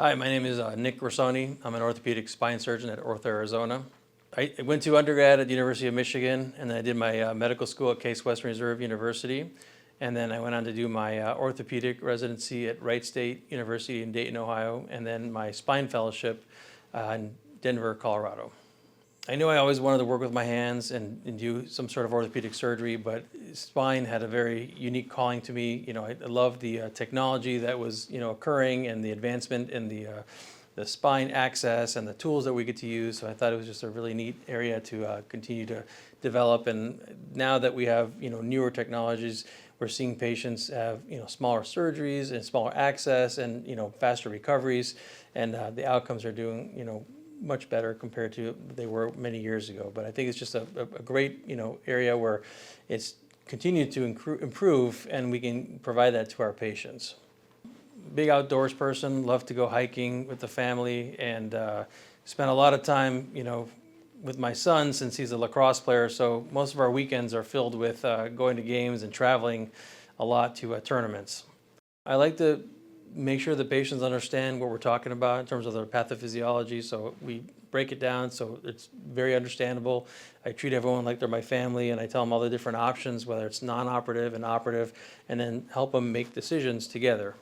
Hi, my name is Nick Grisoni. I'm an orthopedic spine surgeon at OrthoArizona. I went to undergrad at the University of Michigan, and then I did my medical school at Case Western Reserve University. And then I went on to do my orthopedic residency at Wright State University in Dayton, Ohio, and then my spine fellowship in Denver, Colorado. I knew I always wanted to work with my hands and do some sort of orthopedic surgery, but spine had a very unique calling to me. I loved the technology that was, occurring, and the advancement in the spine access and the tools that we get to use. So I thought it was just a really neat area to continue to develop. And now that we have, newer technologies, we're seeing patients have, smaller surgeries and smaller access and, faster recoveries, and the outcomes are doing, much better compared to they were many years ago. But I think it's just a great area where it's continued to improve, and we can provide that to our patients. Big outdoors person, love to go hiking with the family, and spend a lot of time with my son since he's a lacrosse player. So most of our weekends are filled with going to games and traveling a lot to tournaments. I like to make sure the patients understand what we're talking about in terms of their pathophysiology, so we break it down so it's very understandable. I treat everyone like they're my family, and I tell them all the different options, whether it's non-operative and operative, and then help them make decisions together.